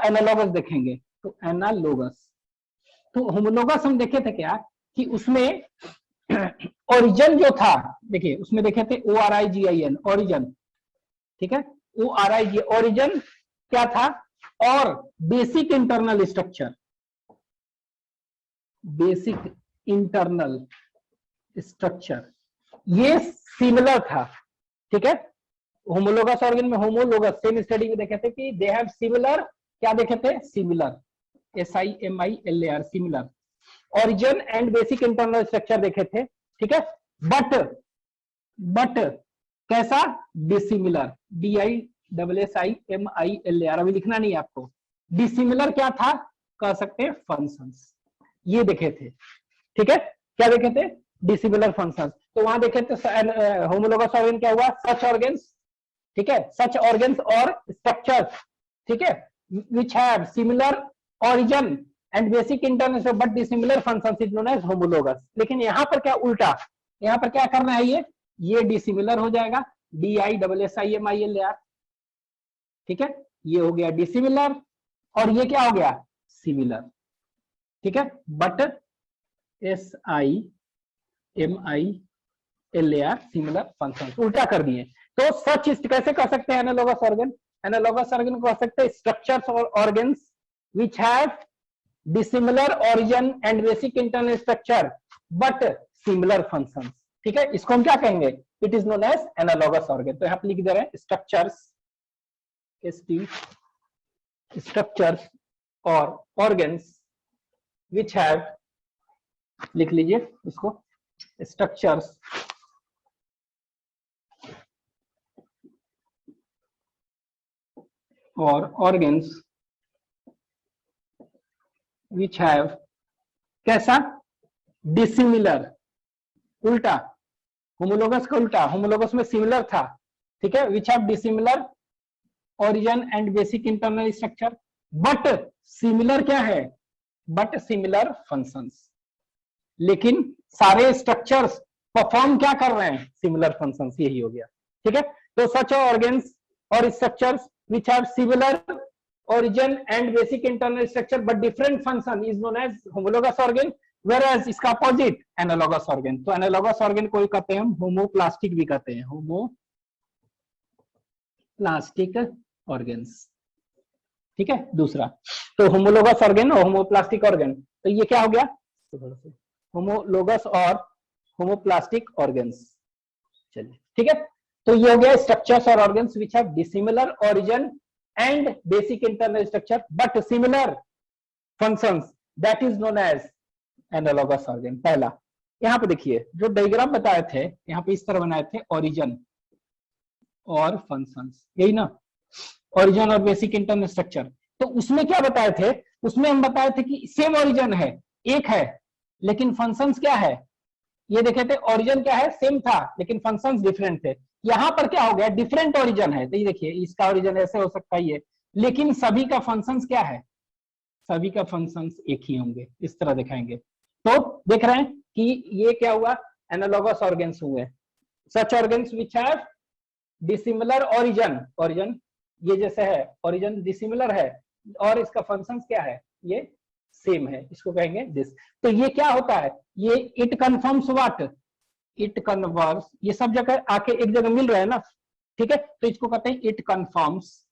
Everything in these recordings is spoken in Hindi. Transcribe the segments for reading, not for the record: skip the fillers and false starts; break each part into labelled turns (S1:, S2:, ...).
S1: एनालॉगस देखेंगे, तो एनालॉगस, तो होमोलोगस हम देखे थे क्या कि उसमें ओरिजिन जो था, देखिए उसमें देखे थे ORIGIN, ओरिजिन, ठीक है, ORIG ओरिजिन क्या था, और basic internal structure, basic internal structure ये सिमिलर था, ठीक है। होमोलोगस ऑर्गन में, होमोलोगस सेम स्टडी में देखे थे कि दे हैव सिमिलर, क्या देखे थे, similar, SIMILAR, similar origin and basic internal structure देखे थे, ठीक है। बट कैसा, डिसिमिलर, DISSIMILAR, अभी लिखना नहीं है आपको। डिसिमिलर क्या था, कह सकते हैं फंक्शंस, ये देखे थे, ठीक है। क्या देखे थे, डिसिमिलर फंक्शंस। तो वहां देखे थे होमोलोगस ऑर्गन क्या हुआ, सच ऑर्गन्स, ठीक है, सच ऑर्गन्स और स्ट्रक्चर्स, ठीक है, which have similar origin and basic internal but dissimilar functions is known as homologous. लेकिन यहां पर क्या उल्टा, यहां पर क्या करना है, ये डिसिमिलर हो जाएगा, DISSIMILAR, ठीक है, ये हो गया डिसिमिलर, और ये क्या हो गया, सिमिलर, ठीक है। बट SIMILAR सिमिलर फंक्शन, उल्टा कर दिए। तो सच कैसे कर सकते हैं एनालॉगस ऑर्गन, एनालॉगस ऑर्गन को कह सकते हैं स्ट्रक्चर्स और organs which have dissimilar origin and basic internal structure but similar functions, ठीक है। इसको हम क्या कहेंगे, it is known as analogous organ. तो यहां पर लिख दे रहे हैं स्ट्रक्चर्स, स्ट्रक्चर्स और ऑर्गन्स विच हैव, लिख लीजिए इसको, स्ट्रक्चर्स और ऑर्गन्स विच हैव, कैसा, डिसिमिलर, उल्टा, होमोलोगस का उल्टा, होमोलोगस में सिमिलर था, ठीक है, which have dissimilar origin and basic internal structure but similar क्या है, बट सिमिलर फंक्शंस। लेकिन सारे स्ट्रक्चर्स परफॉर्म क्या कर रहे हैं, सिमिलर फंक्शंस, यही हो गया, ठीक है। तो सच ऑर्गन्स और structures which have similar origin and basic internal structure but different function is known as homologous organ, whereas इसका अपोजिट एनालॉगस ऑर्गन। तो एनालॉगस ऑर्गन को कहते हैं हम होमोप्लास्टिक भी कहते हैं, होमोप्लास्टिक ऑर्गन्स, ठीक है। दूसरा तो होमोलोगस ऑर्गन और होमोप्लास्टिक ऑर्गन, तो ये क्या हो गया, होमोलोगस और होमोप्लास्टिक ऑर्गन्स, चलिए, ठीक है। तो ये हो गया स्ट्रक्चर्स और organs which have dissimilar origin and basic internal structure but similar functions, that is known as analogous organ। पहला, यहां पे देखिए जो डायग्राम बताए थे, यहां पे इस तरह बनाए थे, ओरिजिन और फंक्शंस, यही ना, ओरिजिन और बेसिक इंटरनल स्ट्रक्चर। तो उसमें क्या बताए थे, उसमें हम बताए थे कि सेम ओरिजिन है, एक है, लेकिन फंक्शंस क्या है, ये देखे थे, ओरिजिन क्या है, सेम था, लेकिन फंक्शंस डिफरेंट थे। यहां पर क्या हो गया, डिफरेंट ओरिजिन है, तो ये देखिए इसका ओरिजिन ऐसे हो सकता है ये, लेकिन सभी का फंक्शंस क्या है, सभी का फंक्शंस एक ही होंगे, इस तरह दिखाएंगे। तो देख रहे हैं कि ये क्या हुआ, एनालॉगस ऑर्गन्स हुए, such organs which have dissimilar origin, origin ये जैसे है, ओरिजिन डिसिमिलर है, और इसका फंक्शंस क्या है, ये सेम है, इसको कहेंगे दिस। तो ये क्या होता है, ये it confirms what, it converse, ये सब जगह आके एक जगह मिल रहा है ना, ठीक है, तो इसको कहते हैं it confirms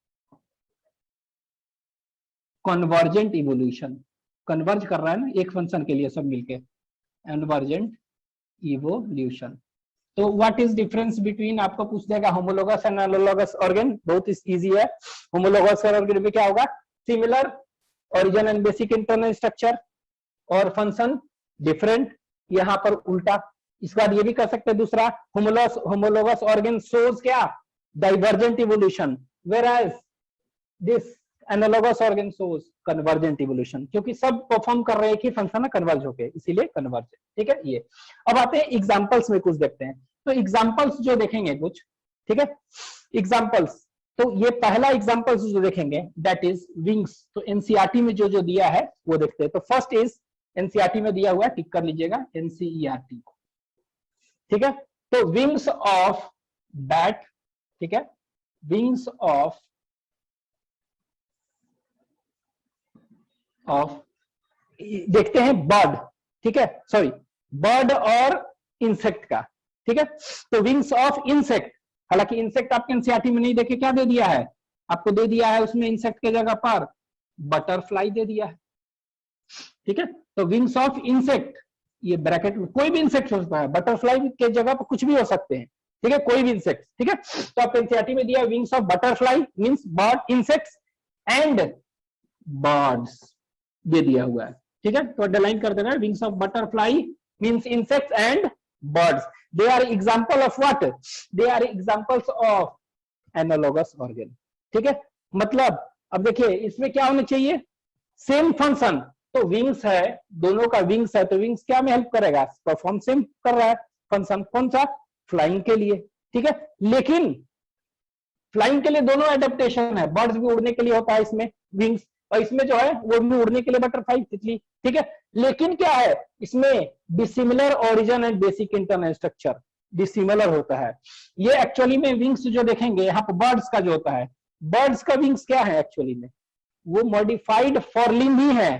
S1: convergent evolution, converge कर रहा है ना एक फंक्शन के लिए सब मिलके, कन्वर्जेंट इवोल्यूशन। तो व्हाट इज डिफरेंस बिटवीन, आपको पूछ देगा होमोलोगस एंड एनालॉगस ऑर्गन, बहुत इजी है। होमोलोगस ऑर्गन में क्या होगा, similar origin and basic internal structure और फंक्शन डिफरेंट, यहां पर उल्टा। इस बार ये भी कर सकते हैं दूसरा, होमोलोगस ऑर्गन शोज क्या, divergent evolution, whereas this analogous organ shows convergent evolution, क्योंकि सब परफॉर्म कर रहे हैं कि फंक्शन कन्वर्ज होके, इसीलिए कन्वर्जेंट, ठीक है। ये अब आते हैं एग्जांपल्स में, कुछ देखते हैं। तो एग्जांपल्स जो देखेंगे कुछ, ठीक है, एग्जांपल्स, तो ये पहला एग्जांपल्स जो देखेंगे दैट इज विंग्स। तो एनसीईआरटी में जो दिया है वो देखते हैं। तो फर्स्ट इज एनसीईआरटी में दिया हुआ है, टिक कर लीजिएगा, एनसीईआरटी, ठीक है। तो विंग्स ऑफ बैट, ठीक है, विंग्स ऑफ ऑफ, देखते हैं बर्ड, ठीक है, सॉरी बर्ड और इंसेक्ट का, ठीक है। तो विंग्स ऑफ इंसेक्ट, हालांकि इंसेक्ट आपके एनसीईआरटी में नहीं देखे, क्या दे दिया है आपको, दे दिया है उसमें इंसेक्ट के जगह पर बटरफ्लाई दे दिया है, ठीक है। तो विंग्स ऑफ इंसेक्ट, ये ब्रैकेट में कोई भी इंसेक्ट हो सकता है, बटरफ्लाई के जगह पर कुछ भी हो सकते हैं, ठीक है, कोई भी इंसेक्ट, ठीक है। तो आपको एनसीईआरटी में दिया wings of butterfly means bird, insects and birds, ये दिया हुआ है, ठीक है। तो अंडरलाइन कर देना, wings of butterfly means insects and birds, they are example of what, they are examples of analogous organ, ठीक है। मतलब अब देखिए इसमें क्या होना चाहिए, सेम फंक्शन, तो विंग्स है, दोनों का विंग्स है, तो विंग्स क्या में हेल्प करेगा, परफॉर्म सेम कर रहा है फंक्शन, कौन सा, फ्लाइंग के लिए, ठीक है। लेकिन फ्लाइंग के लिए दोनों एडेप्टेशन है, बर्ड्स भी उड़ने के लिए होता है इसमें विंग्स, और इसमें जो है वो भी उड़ने के लिए बटरफ्लाई, तितली, ठीक है। लेकिन क्या है इसमें dissimilar origin and basic internal structure dissimilar होता है। ये एक्चुअली में विंग्स जो देखेंगे यहाँ पर बर्ड्स का जो होता है, बर्ड्स का विंग्स क्या है एक्चुअली में, वो मॉडिफाइड फॉरलिम्ब ही है,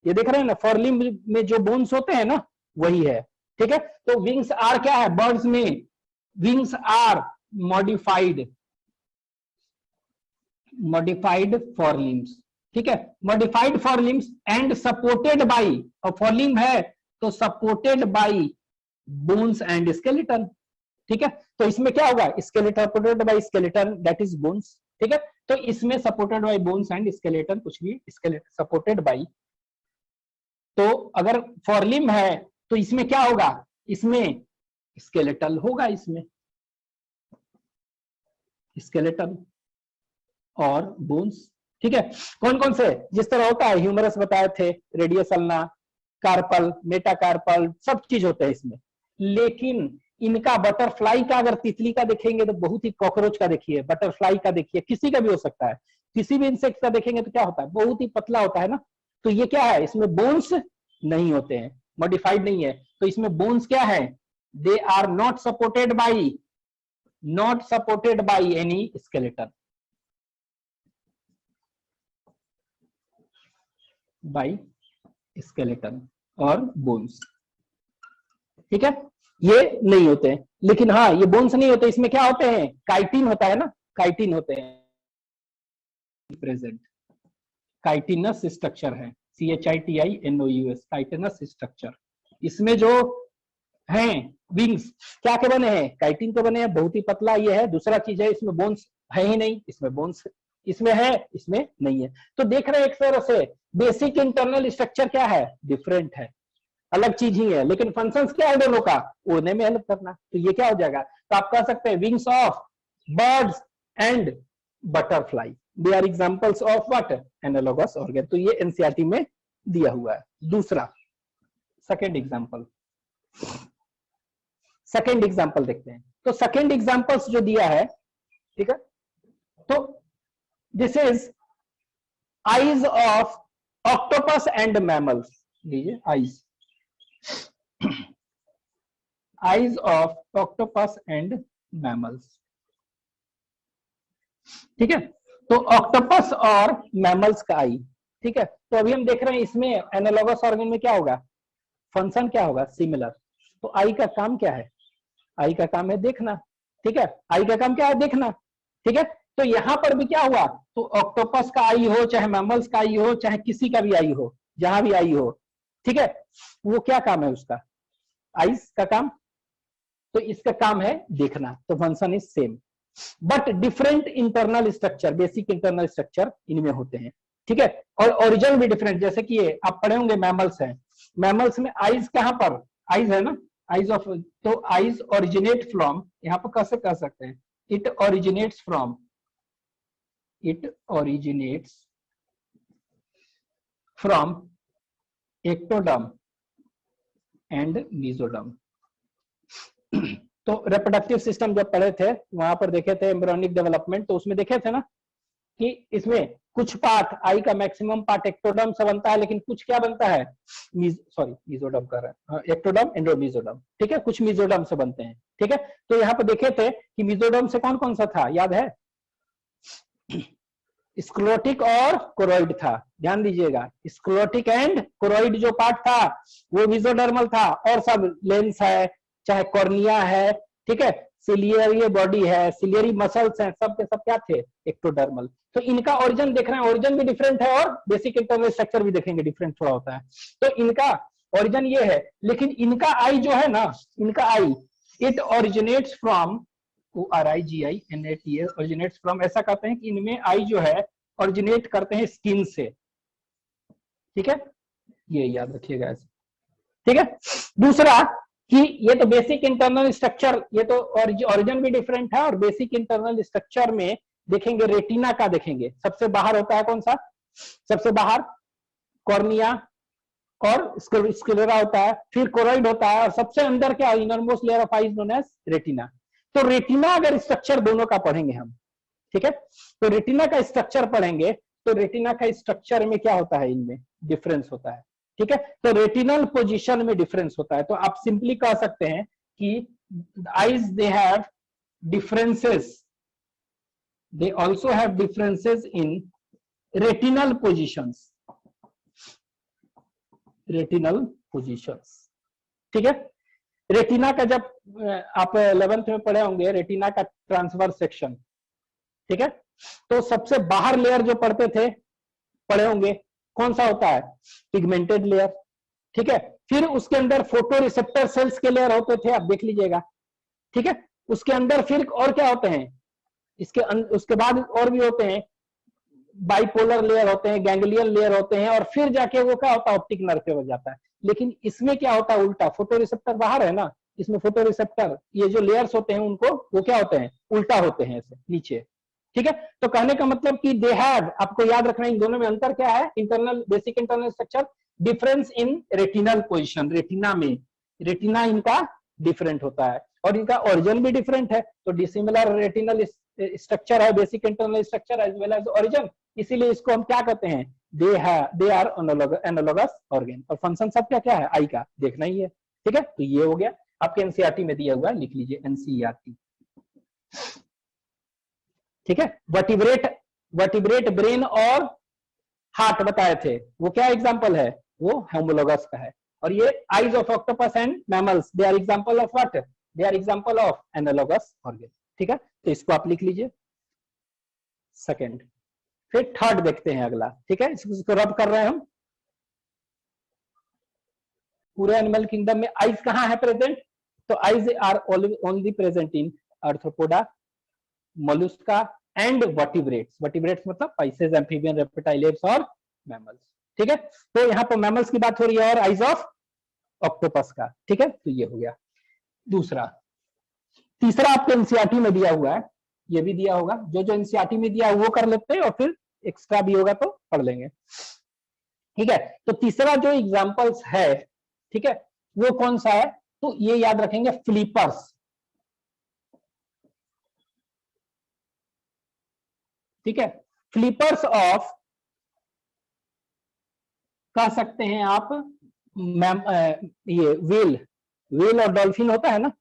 S1: ये देख रहे हैं ना, फॉरलिम्ब में जो बोन्स होते हैं ना वही है, ठीक है। तो विंग्स आर क्या है बर्ड्स में, विंग्स आर मॉडिफाइड फॉरलिम्ब्स, ठीक है, मॉडिफाइड फॉरलिम्ब्स एंड सपोर्टेड बाई, और फॉरलिम्ब है तो supported by bones and skeleton, ठीक है। तो इसमें क्या होगा, skeleton supported by skeleton that is bones, ठीक है। तो इसमें supported by bones and skeleton, कुछ भी स्केलेटन सपोर्टेड बाई, तो अगर फॉरलिम्ब है तो इसमें क्या होगा, इसमें स्केलेटल होगा, इसमें स्केलेटन और बोन्स, ठीक है। कौन कौन से, जिस तरह होता है ह्यूमरस बताए थे, रेडियस अल्ना, कार्पल, मेटाकार्पल, सब चीज होते हैं इसमें। लेकिन इनका बटरफ्लाई का अगर तितली का देखेंगे तो बहुत ही, कॉकरोच का देखिए, बटरफ्लाई का देखिए, किसी का भी हो सकता है, किसी भी इंसेक्ट का देखेंगे तो क्या होता है, बहुत ही पतला होता है ना। तो ये क्या है, इसमें बोन्स नहीं होते हैं, मॉडिफाइड नहीं है, तो इसमें बोन्स क्या है, they are not supported by any skeleton, by skeleton और बोन्स, ठीक है, ये नहीं होते हैं। लेकिन हाँ ये बोन्स नहीं होते, इसमें क्या होते हैं, काइटिन होता है ना, काइटिन होते हैं प्रेजेंट, काइटिनस स्ट्रक्चर है, CHITINOUS, काइटिनस स्ट्रक्चर, इसमें जो हैं विंग्स क्या के बने हैं, काइटिन के बने हैं, बहुत ही पतला ये है। दूसरा चीज है इसमें बोन्स है ही नहीं, इसमें बोन्स इसमें है, इसमें नहीं है। तो देख रहे हैं एक तरह से बेसिक इंटरनल स्ट्रक्चर क्या है, डिफरेंट है, अलग चीज ही है, लेकिन फंक्शंस क्या है दोनों का, उड़ने में हेल्प करना। तो ये क्या हो जाएगा, तो आप कह सकते हैं wings of birds and butterfly, they are examples of what, analogous organ. तो ये एनसीईआरटी में दिया हुआ है। दूसरा सेकंड एग्जांपल देखते हैं। तो सेकंड एग्जांपल्स जो दिया है, ठीक है, तो this is eyes of octopus and mammals, लीजिए eyes of octopus and mammals, ठीक है। तो ऑक्टोपस और मैमल्स का आई, ठीक है। तो अभी हम देख रहे हैं इसमें एनालॉगस ऑर्गन में क्या होगा, फंक्शन क्या होगा, सिमिलर। तो आई का काम क्या है, आई का काम है देखना, ठीक है, आई का काम क्या है, देखना, ठीक है। तो यहां पर भी क्या हुआ, तो ऑक्टोपस का आई हो, चाहे मैमल्स का आई हो, चाहे किसी का भी आई हो, जहां भी आई हो, ठीक है, वो क्या काम है उसका, आईज का काम, तो इसका काम है देखना, तो function is same but different internal structure, basic internal structure इनमें होते हैं, ठीक है। और ओरिजिन भी डिफरेंट, जैसे कि ये आप पढ़े होंगे मैमल्स है, मैमल्स में आईज कहां पर, आईज है ना, आईज ऑफ, तो आईज ओरिजिनेट फ्रॉम, यहां पर कैसे कह सकते हैं, it originates from ectoderm and mesoderm. तो रिप्रोडक्टिव सिस्टम जब पढ़े थे वहां पर देखे थे एम्ब्रियोनिक डेवलपमेंट, तो उसमें देखे थे ना कि इसमें कुछ पार्ट, आई का मैक्सिमम पार्ट एक्टोडर्म से बनता है, लेकिन कुछ क्या बनता है, मेसोडर्म कर रहे हैं, एक्टोडर्म एंडोमेसोडर्म, ठीक है, कुछ मेसोडर्म से बनते हैं, ठीक है। तो यहाँ पर देखे थे कि मेसोडर्म से कौन कौन सा था, याद है, स्क्लेरोटिक और कोरोइड था, ध्यान दीजिएगा, स्क्लेरोटिक एंड कोरोइड जो पार्ट था वो मेसोडर्मल था, और सब लेंस है, चाहे कॉर्निया है, ठीक है, सिलियरी बॉडी है, सिलियरी मसल्स हैं, सब के सब क्या थे, एक्टोडर्मल। तो इनका ओरिजिन देख रहे हैं, ओरिजिन भी डिफरेंट है और बेसिक इंटरनल स्ट्रक्चर भी देखेंगे डिफरेंट थोड़ा होता है। तो इनका ओरिजिन ये है, लेकिन इनका आई जो है ना, इनका eye it originates from RIGINATA originates from, ऐसा कहते हैं कि इनमें आई जो है ओरिजिनेट करते हैं स्किन से, ठीक है, ये याद रखिएगा ऐसे, ठीक है। दूसरा कि ये तो बेसिक इंटरनल स्ट्रक्चर, ये तो ओरिजिन भी डिफरेंट है, और बेसिक इंटरनल स्ट्रक्चर में देखेंगे रेटिना का, देखेंगे सबसे बाहर होता है कौन सा, सबसे बाहर कॉर्निया और स्क्लेरा होता है, फिर कोरोइड होता है, और सबसे अंदर क्या, innermost layer of eyes known as retina. तो रेटिना अगर स्ट्रक्चर दोनों का पढ़ेंगे हम, ठीक है, तो रेटिना का स्ट्रक्चर पढ़ेंगे, तो रेटिना का स्ट्रक्चर में क्या होता है, इनमें डिफरेंस होता है, ठीक है। तो रेटिनल पोजीशन में डिफरेंस होता है, तो आप सिंपली कह सकते हैं कि eyes they have differences, they also have differences in retinal positions, retinal positions, ठीक है। रेटिना का जब आप 11th में पढ़े होंगे, रेटिना का ट्रांसवर्स सेक्शन, ठीक है, तो सबसे बाहर लेयर जो पढ़ते थे, पढ़े होंगे, कौन सा होता है, पिगमेंटेड लेयर, ठीक है। फिर उसके अंदर फोटो रिसेप्टर सेल्स के लेयर होते थे, आप देख लीजिएगा, ठीक है। उसके अंदर फिर और क्या होते हैं, उसके बाद और भी होते हैं, बाइपोलर लेयर होते हैं, गैंग्लियन लेयर होते हैं, और फिर जाके वो क्या होता है, ऑप्टिक नर्व पे हो जाता है। लेकिन इसमें क्या होता है, उल्टा, फोटो रिसेप्टर बाहर है ना, इसमें फोटो रिसेप्टर, ये जो लेयर्स होते हैं उनको, वो क्या होते हैं, उल्टा होते हैं, ऐसे नीचे, ठीक है। तो कहने का मतलब कि दे हैव, आपको याद रखना इन दोनों में अंतर क्या है, internal, basic internal structure, difference in retinal position, retina में, रेटिना इनका डिफरेंट होता है, और इनका ओरिजिन भी डिफरेंट है, तो डिसिमिलर रेटिनल स्ट्रक्चर है, basic internal structure as well as origin, इसीलिए इसको हम क्या कहते हैं, दे आर एनालॉगस ऑर्गन। और फंक्शन सब क्या क्या है, आई का देखना ही है, ठीक है। तो ये हो गया, आपके एनसीईआरटी में दिया हुआ है, लिख लीजिए एनसीईआरटी, ठीक है। वर्टिब्रेट ब्रेन और हार्ट बताए थे, वो क्या एग्जांपल है, वो होमोलोगस का है। और ये eyes of octopus and mammals, they are example of what, they are example of analogous organ, ठीक है। तो इसको आप लिख लीजिए, सेकंड। फिर थर्ड देखते हैं अगला, ठीक है, इसको रब कर रहे हैं हम। पूरे एनिमल किंगडम में आइज कहां है प्रेजेंट, तो eyes are only present in Arthropoda, Mollusca and vertebrates, vertebrates मतलब फाइसेस, एम्फीबियन, रेप्टाइल, एप्स और मैमल्स, ठीक है। तो यहाँ पर मैमल्स की बात हो रही है, और आइज ऑफ ऑक्टोपस का, ठीक है। तो ये हो गया दूसरा। तीसरा आपको एनसीईआरटी में दिया हुआ है, ये भी दिया होगा, जो जो एनसीईआरटी में दिया वो कर लेते हैं, और फिर एक्स्ट्रा भी होगा तो पढ़ लेंगे, ठीक है। तो तीसरा जो एग्जांपल्स है, ठीक है, वो कौन सा है, तो ये याद रखेंगे, फ्लिपर्स, ठीक है। फ्लिपर्स ऑफ, कह सकते हैं आप, ये व्हेल और डॉल्फिन होता है ना,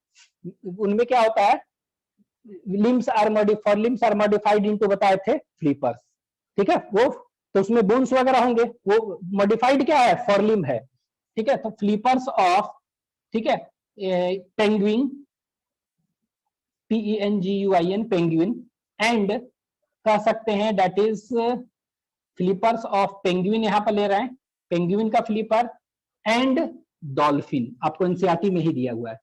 S1: उनमें क्या होता है, लिम्स आर मॉडिफाइड इनटू बताए थे फ्लिपर्स, ठीक है। वो तो उसमें बोन्स वगैरह होंगे, वो मॉडिफाइड क्या है, फॉरलिम है, ठीक है। तो फ्लिपर्स ऑफ, ठीक है, पेंगुइन, PENGUIN, पेंगुइन, एंड कह सकते हैं that is flippers of penguin, यहां पर ले रहे हैं, पेंगुइन का फ्लिपर, एंड डॉल्फिन, आपको एनसीईआरटी में ही दिया हुआ है,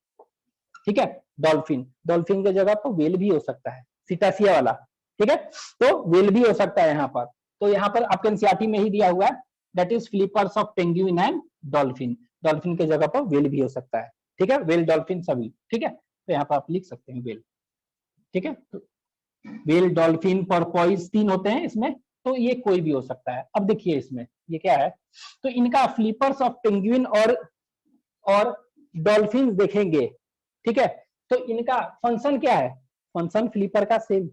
S1: ठीक है। डॉल्फिन, डॉल्फिन की जगह तो वेल भी हो सकता है, सिटासिया वाला, ठीक है, तो वेल भी हो सकता है यहाँ पर। तो यहाँ पर आपके एनसीईआरटी में ही दिया हुआ है, that is flippers of penguin and dolphin, dolphin की जगह पर वेल भी हो सकता है, ठीक है, वेल डॉल्फिन सभी, ठीक है। तो यहाँ पर आप लिख सकते हैं वेल, ठीक है। तो वेल, डॉल्फिन, पोर्पोइज, 3 होते हैं इसमें, तो ये कोई भी हो सकता है। अब देखिए इसमें ये क्या है, तो इनका फ्लिपर्स ऑफ पेंगुइन और डॉल्फिन देखेंगे, ठीक है। तो इनका फंक्शन क्या है, फंक्शन फ्लिपर का सेम,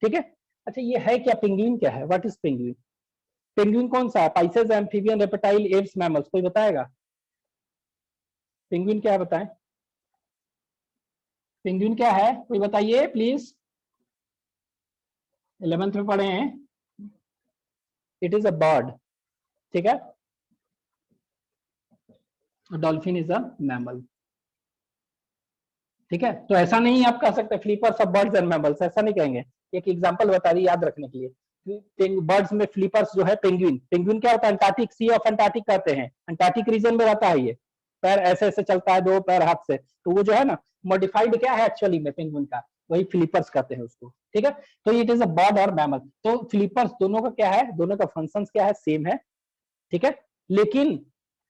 S1: ठीक है। अच्छा ये है क्या, पेंगुइन क्या है, व्हाट इज पेंगुइन, पेंगुइन कौन सा है, Pisces, amphibian, reptile, apps, mammals, कोई बताएगा, पेंगुइन क्या है बताएं, पेंगुइन क्या है, कोई बताइए प्लीज, 11th में पढ़े हैं, इट इज अ बर्ड, ठीक है, डॉल्फिन इज अ मैमल। ठीक है, तो ऐसा नहीं आप कह सकते फ्लीपर्स ऑफ बर्ड्स एंड मैमल्स, ऐसा नहीं कहेंगे। एक एग्जांपल बता दी याद रखने के लिए, बर्ड्स में फ्लीपर्स जो है पेंगुइन, पेंगुइन क्या होता है, अंटार्कटिक सी ऑफ अंटार्कटिक कहते हैं, अंटार्कटिक रीजन में रहता है ये, पैर ऐसे ऐसे चलता है, दो पैर हाथ से, तो वो जो है ना मॉडिफाइड क्या है एक्चुअली में पेंगुइन का, वही फ्लीपर्स कहते हैं उसको। ठीक है, तो इट इज अ बर्ड और मैमल। तो फ्लीपर्स दोनों का क्या है, दोनों का फंक्शन क्या है, सेम है। ठीक है, लेकिन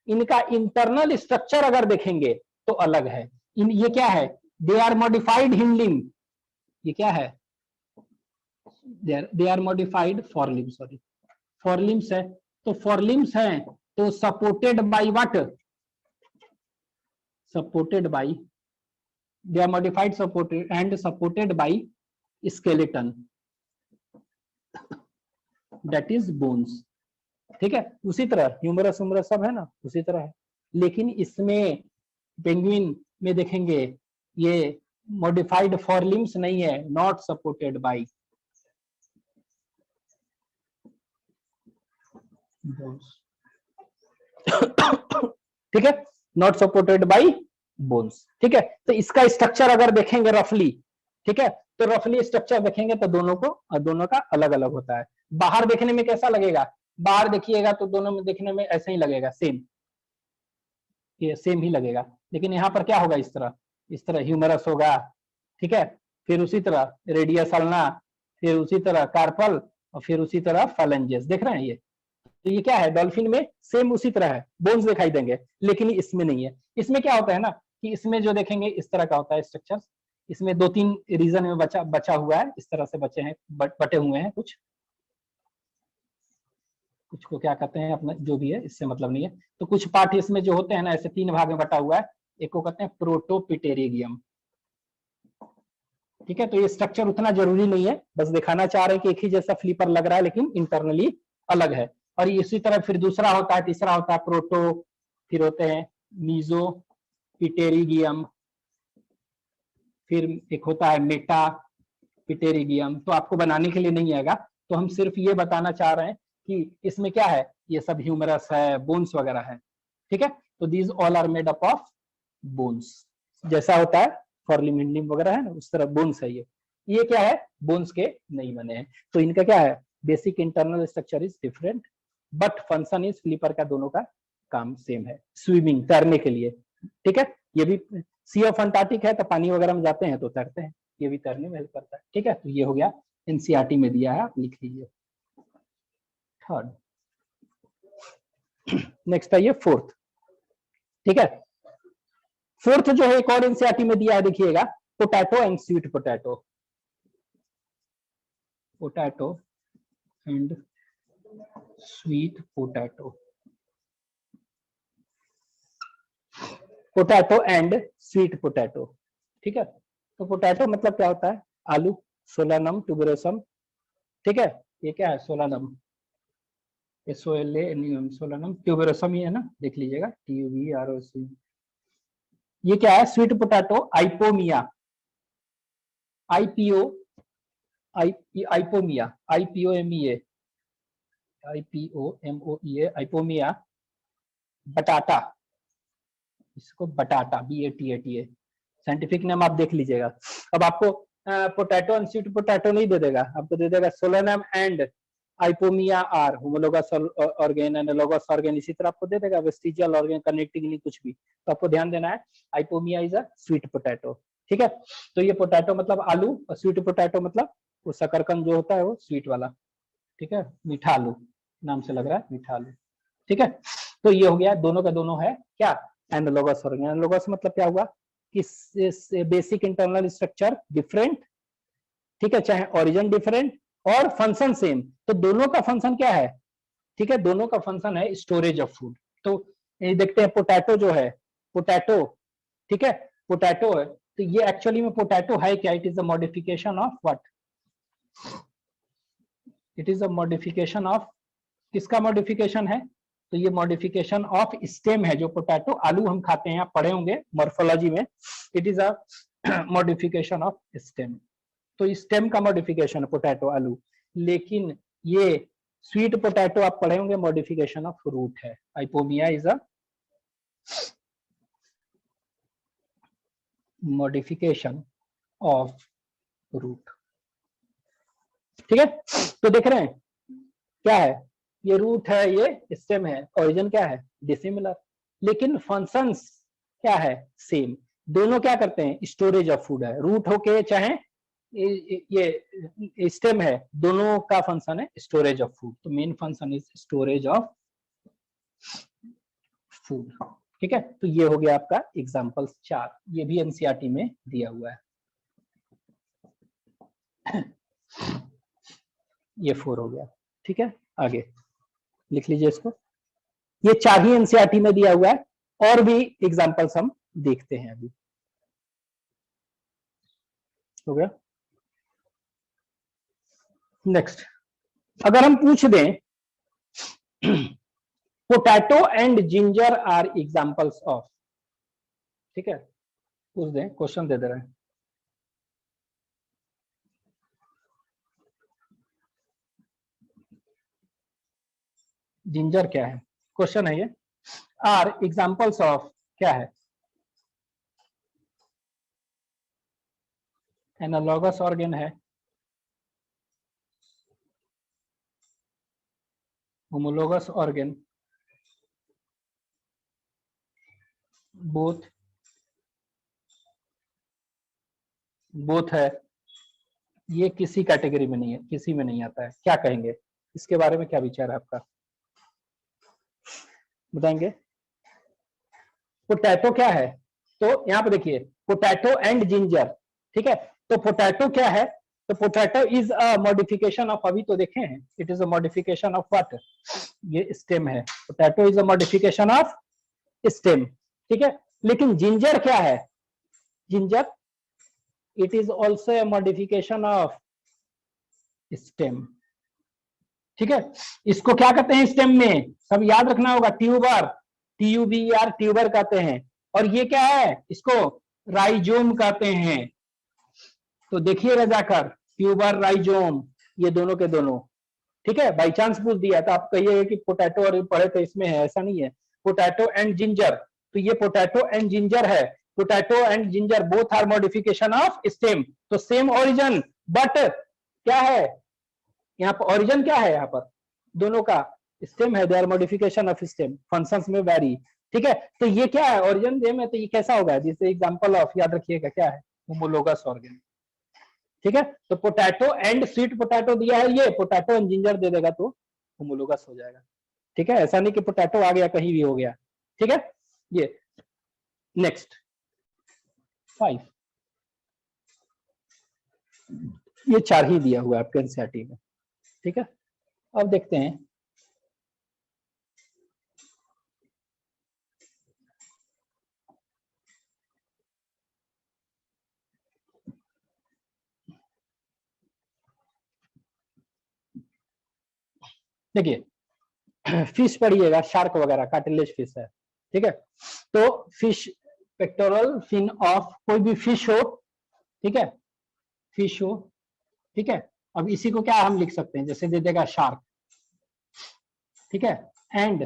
S1: इनका इंटरनल स्ट्रक्चर अगर देखेंगे तो अलग है। ये क्या है, they are modified hind limb, ये क्या है, they are modified forelimb, sorry forelimbs है, तो फोरलिम्स है तो supported by what, supported by, they are modified supported and supported by skeleton that is bones. ठीक है, उसी तरह ह्यूमरस उमरस सब है ना उसी तरह है, लेकिन इसमें पेंगुइन में देखेंगे ये मॉडिफाइड फोरलिम्स नहीं है, नॉट सपोर्टेड बाय बोन्स। ठीक है, नॉट सपोर्टेड बाय बोन्स। ठीक है, तो इसका स्ट्रक्चर अगर देखेंगे रफली, ठीक है, तो रफली स्ट्रक्चर देखेंगे तो दोनों का अलग अलग होता है। बाहर देखने में कैसा लगेगा, बाहर देखिएगा तो दोनों में देखने में ऐसा ही लगेगा, सेम, ये सेम ही लगेगा, लेकिन यहाँ पर क्या होगा, इस तरह ह्यूमरस होगा। ठीक है, फिर उसी तरह रेडियस अल्ना, फिर उसी तरह कार्पल, और फिर उसी तरह फैलेंजेस, देख रहे हैं ये। तो ये क्या है, डॉल्फिन में सेम उसी तरह है, बोन्स दिखाई देंगे, लेकिन इसमें नहीं है। इसमें क्या होता है ना कि इसमें जो देखेंगे इस तरह का होता है स्ट्रक्चर, इसमें 2-3 रीजन में बचा हुआ है, इस तरह से बचे हैं, बटे हुए हैं, कुछ को क्या कहते हैं अपना जो भी है, इससे मतलब नहीं है। तो कुछ पार्ट इसमें जो होते हैं ना ऐसे 3 भाग में बटा हुआ है, एक को कहते हैं प्रोटोपिटेरियम। ठीक है, तो ये स्ट्रक्चर उतना जरूरी नहीं है, बस दिखाना चाह रहे हैं कि एक ही जैसा फ्लीपर लग रहा है लेकिन इंटरनली अलग है। और इसी तरह फिर दूसरा होता है, तीसरा होता है प्रोटो, फिर होते हैं मीजो पिटेरिगियम, फिर एक होता है मेटा पिटेरिगियम। तो आपको बनाने के लिए नहीं आएगा, तो हम सिर्फ ये बताना चाह रहे हैं कि इसमें क्या है, ये सब ह्यूमरस है, बोन्स वगैरह है। ठीक है, तो these all are made up of bones, जैसा होता है फॉरलिम हिंडलिम वगैरह है ना उस तरह बोन्स है ये क्या है, बोन्स के नहीं बने हैं। तो इनका क्या है, basic internal structure is different but function is flipper का दोनों का काम सेम है, स्विमिंग तैरने के लिए। ठीक है, ये भी सी ऑफ अंटार्कटिक है तो पानी वगैरह में जाते हैं तो तैरते हैं, ये भी तैरने में हेल्प करता है। ठीक है, तो ये हो गया एनसीईआरटी में दिया है, आप लिख लीजिए। थर्ड, नेक्स्ट है ये फोर्थ। ठीक है, फोर्थ जो है एक और एनसीईआरटी में दिया है, देखिएगा, potato and sweet potato, potato and sweet potato, potato and sweet potato. ठीक है, तो पोटैटो मतलब क्या होता है, आलू, सोलानम ट्यूबरोसम। ठीक है, ये क्या है, सोलानम, SOLANUM, सोलानम ट्यूबरोसम ही है ना, देख लीजिएगा, TUBROC। ये क्या है, sweet potato, Ipomoea, IPO, Ipomoea, IPOMEA, IPOMOEA, Ipomoea, बटाटा, इसको बटाटा, BATATA, साइंटिफिक नेम आप देख लीजिएगा। अब आपको पोटैटो एंड स्वीट पोटैटो नहीं दे देगा, आपको दे देगा Solanum and Ipomoea are homologous organ, analogous organ, इसी तरह आपको दे देगा, वेस्टिजियल ऑर्गेन, कनेक्टिंग नहीं कुछ भी। तो आपको ध्यान देना है, Ipomoea is a sweet potato. ठीक है, तो ये पोटैटो मतलब आलू, और स्वीट पोटैटो मतलब वो शकरकंद जो होता है वो स्वीट वाला। ठीक है, मीठा आलू नाम से लग रहा है, मीठा आलू। ठीक है, तो ये हो गया, दोनों का दोनों है क्या, एनालोगस ऑर्गेन। एनालोगस मतलब क्या हुआ कि बेसिक इंटरनल स्ट्रक्चर डिफरेंट, ठीक है, चाहे ओरिजिन डिफरेंट और फंक्शन सेम, तो दोनों का फंक्शन क्या है, ठीक है, दोनों का फंक्शन है स्टोरेज ऑफ फूड। तो ये देखते हैं पोटैटो जो है, पोटैटो, ठीक है, पोटैटो है, तो ये एक्चुअली में पोटैटो है क्या, it is a modification of what, it is a modification of, किसका मॉडिफिकेशन है, तो ये मॉडिफिकेशन ऑफ स्टेम है, जो पोटैटो आलू हम खाते हैं, आप पढ़े होंगे मॉर्फोलॉजी में, it is a modification of stem. तो स्टेम का मॉडिफिकेशन है पोटैटो आलू, लेकिन ये स्वीट पोटैटो आप पढ़े होंगे, मॉडिफिकेशन ऑफ रूट है। Ipomoea is a modification of root. ठीक है, तो देख रहे हैं क्या है, ये रूट है, ये स्टेम है, ओरिजिन क्या है डिसिमिलर, लेकिन फंक्शंस क्या है सेम। दोनों क्या करते हैं, स्टोरेज ऑफ फूड है, रूट होके चाहे ये स्टेम है, दोनों का फंक्शन है स्टोरेज ऑफ फूड। तो main function is storage of food. ठीक है, तो ये हो गया आपका एग्जांपल 4, ये भी एनसीईआरटी में दिया हुआ है। ये 4 हो गया। ठीक है, आगे लिख लीजिए इसको, ये 4 ही एनसीईआरटी में दिया हुआ है, और भी एग्जांपल्स हम देखते हैं अभी। हो गया। नेक्स्ट, अगर हम पूछ दें potato and ginger are examples of, ठीक है, पूछ दें, क्वेश्चन दे दे रहे हैं, जिंजर क्या है, क्वेश्चन है ये, आर एग्जांपल्स ऑफ क्या है, एनालॉगस ऑर्गन है, होमोलोगस ऑर्गन, बोथ बोथ है, ये किसी कैटेगरी में नहीं है, किसी में नहीं आता है, क्या कहेंगे इसके बारे में, क्या विचार है आपका, बताएंगे। पोटैटो क्या है, तो यहाँ पे देखिए पोटैटो एंड जिंजर, ठीक है, तो पोटैटो क्या है, तो potato is a modification of, अभी तो देखे हैं, it is a modification of what, ये स्टेम है, potato is a modification of stem. ठीक है, लेकिन जिंजर क्या है, ginger it is also a modification of stem. ठीक है, इसको क्या कहते हैं स्टेम में, सब याद रखना होगा, ट्यूबर, TUBER ट्यूबर कहते हैं, और ये क्या है, इसको राइजोम कहते हैं। तो देखिए रजाकर, ट्यूबर राइजोम, ये दोनों के दोनों। ठीक है, बाई चांस पूछ दिया तो आप कहिए कि पोटैटो और पढ़े तो इसमें है, ऐसा नहीं है। पोटैटो एंड जिंजर, तो ये पोटैटो एंड जिंजर है, potato and ginger both are modification of stem, तो सेम ओरिजिन, बट क्या है यहाँ पर, ओरिजिन क्या है यहाँ पर, दोनों का स्टेम है, they are modification of stem, functions में वैरी। ठीक है, तो ये क्या है, ओरिजिन सेम है, तो ये कैसा होगा, जैसे एग्जांपल ऑफ याद रखिएगा क्या है, होमोलोगस ऑर्गन। ठीक है, तो पोटैटो एंड स्वीट पोटैटो दिया है, ये पोटैटो एंड जिंजर दे देगा तो होमोलोगस हो जाएगा। ठीक है, ऐसा नहीं कि पोटैटो आ गया कहीं भी हो गया। ठीक है, ये नेक्स्ट 5, ये 4 ही दिया हुआ है आपके एनसीईआरटी में। ठीक है, अब देखते हैं देखिए फिश पढ़िएगा, शार्क वगैरह कार्टिलेज फिश है। ठीक है, तो फिश पेक्टोरल फिन ऑफ कोई भी फिश हो, ठीक है, फिश हो, ठीक है, अब इसी को क्या हम लिख सकते हैं, जैसे दे देगा शार्क, ठीक है, एंड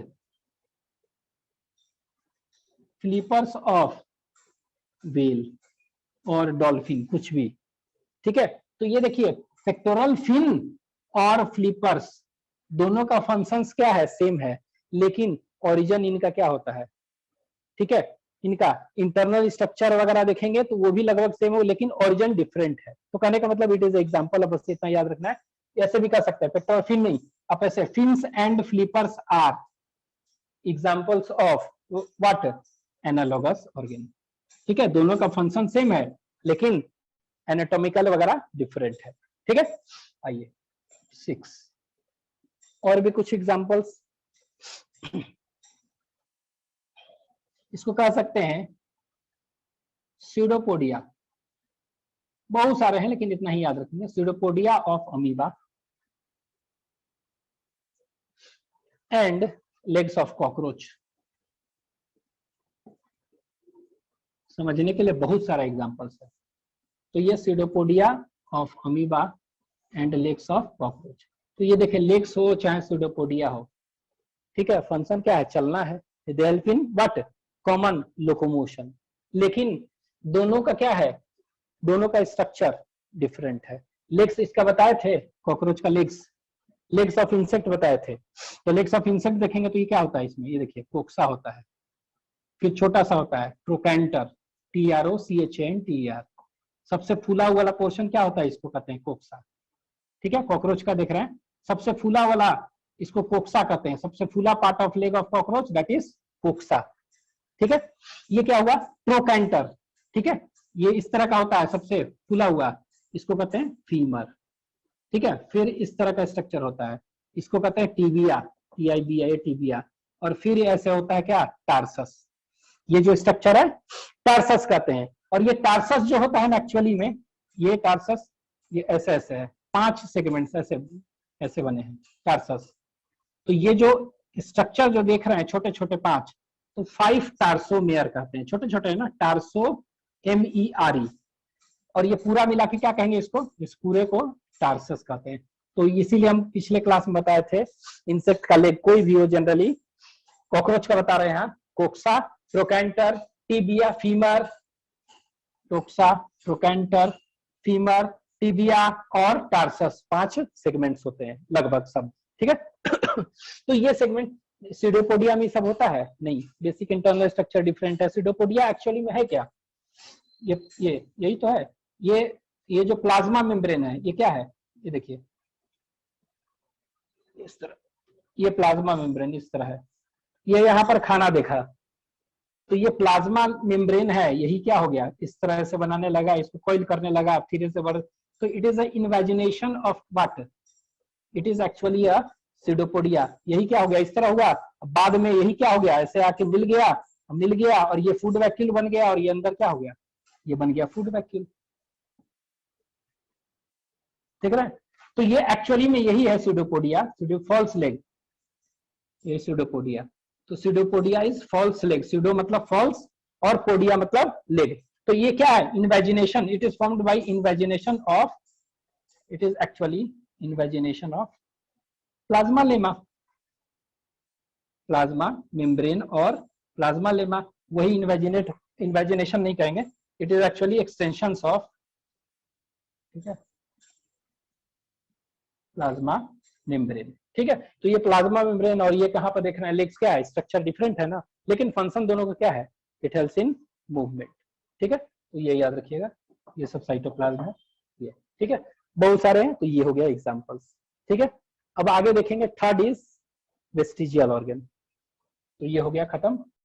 S1: फ्लिपर्स ऑफ व्हेल और डॉल्फिन, कुछ भी। ठीक है, तो ये देखिए पेक्टोरल फिन और फ्लिपर्स दोनों का फंक्शंस क्या है, सेम है, लेकिन ओरिजिन इनका क्या होता है, ठीक है, इनका इंटरनल स्ट्रक्चर वगैरह देखेंगे तो वो भी लगभग सेम हो, लेकिन ओरिजिन डिफरेंट है। तो कहने का मतलब इट इज एग्जांपल, अब बस इतना याद रखना है। ऐसे भी कह सकते हैं पेक्टोरल फिन नहीं, आप ऐसे fins and flippers are examples of what, analogous organ. ठीक है, दोनों का फंक्शन सेम है, लेकिन एनाटॉमिकल वगैरह डिफरेंट है। ठीक है, आइए 6 और भी कुछ एग्जांपल्स, इसको कह सकते हैं स्यूडोपोडिया, बहुत सारे हैं लेकिन इतना ही याद रखेंगे, pseudopodia of amoeba and legs of cockroach. समझने के लिए बहुत सारा एग्जांपल्स है, तो ये pseudopodia of amoeba and legs of cockroach. तो ये देखिए लेग्स हो चाहे सूडोपोडिया हो, ठीक है, फंक्शन क्या है, चलना है। They help in what, common locomotion. लेकिन दोनों का क्या है, दोनों का स्ट्रक्चर डिफरेंट है। लेग्स इसका बताए थे, कॉकरोच का लेग्स, लेग्स ऑफ इंसेक्ट बताए थे। तो लेग्स ऑफ इंसेक्ट देखेंगे तो ये क्या होता है इसमें, ये देखिए कोक्सा होता है, फिर छोटा सा होता है ट्रोकैंटर, TROCHANTER। सबसे फूला वाला पोर्शन क्या होता है, इसको कहते हैं कोक्सा। ठीक है, कॉकरोच का देख रहे हैं, सबसे फूला वाला इसको कोक्सा कहते हैं। सबसे फूला part of leg of cockroach that is coxa. ठीक है, ये क्या हुआ, ट्रोकैंटर। ठीक है, ये इस तरह का होता है सबसे फूला हुआ, इसको कहते हैं फीमर। ठीक है, फिर इस तरह का स्ट्रक्चर होता है, इसको कहते हैं टीबिया, TIBIA टीबिया। और फिर ऐसे होता है क्या, टार्सस। ये जो स्ट्रक्चर है टार्सस कहते हैं। और ये टार्सस जो होता है ना एक्चुअली में, ये टार्सस ये ऐसे ऐसे है, 5 सेगमेंट्स ऐसे ऐसे बने हैं टार्सस। तो ये जो स्ट्रक्चर जो देख रहे हैं छोटे छोटे 5, तो 5 टार्सोमेयर कहते हैं, छोटे छोटे है ना, टार्सो MERE। और ये पूरा मिला के क्या कहेंगे इसको, इस पूरे को टार्सस कहते हैं। तो इसीलिए हम पिछले क्लास में बताए थे, इंसेक्ट का लेग कोई भी हो जनरली, कॉकरोच का बता रहे हैं कोक्सा, trochanter, tibia, femur, टोक्सा, trochanter, femur, tibia और टार्सस, 5 सेगमेंट्स होते हैं लगभग सब। ठीक है तो ये सेगमेंट सीडोपोडिया में सब होता है नहीं, बेसिक इंटरनल स्ट्रक्चर डिफरेंट है। सीडोपोडिया एक्चुअली में है क्या, ये यही तो है। ये जो प्लाज्मा मेम्ब्रेन है ये क्या है, ये देखिए इस तरह, ये प्लाज्मा मेम्ब्रेन इस तरह है। ये यहाँ पर खाना देखा, तो ये प्लाज्मा मेम्ब्रेन है, यही क्या हो गया, इस तरह से बनाने लगा, इसको कॉइल करने लगा, फिर से बढ़। तो it is a invagination of what, it is actually a pseudopodia. यही क्या हो गया, इस तरह हुआ, बाद में यही क्या हो गया, ऐसे आके मिल गया और ये फूड वैक्यूल बन गया, और ये अंदर क्या हो गया, ये बन गया फूड वैक्यूल। ठीक है, तो ये एक्चुअली में यही है सीडोपोडिया, फॉल्स लेग, ये सीडोपोडिया। तो pseudopodia is false leg, pseudo मतलब फॉल्स और पोडिया मतलब लेग। तो ये क्या है, invagination, it is formed by invagination of, it is actually invagination of plasmalemma, plasma membrane और प्लाज्मा लेमा, वही इन्वेजिनेशन नहीं कहेंगे, it is actually extension of, ठीक है, प्लाज्मा मेम्ब्रेन। ठीक है, तो ये प्लाज्मा मेम्ब्रेन और ये कहां पर देख रहे हैं, लेग्स क्या है, स्ट्रक्चर डिफरेंट है ना, लेकिन फंक्शन दोनों का क्या है, इट हेल्प्स इन मूवमेंट। ठीक है, तो ये याद रखिएगा, ये सब साइटोप्लाज्म है ये। ठीक है, बहुत सारे हैं, तो ये हो गया एग्जांपल्स। ठीक है, अब आगे देखेंगे, थर्ड इज वेस्टिजियल ऑर्गन। तो ये हो गया खत्म।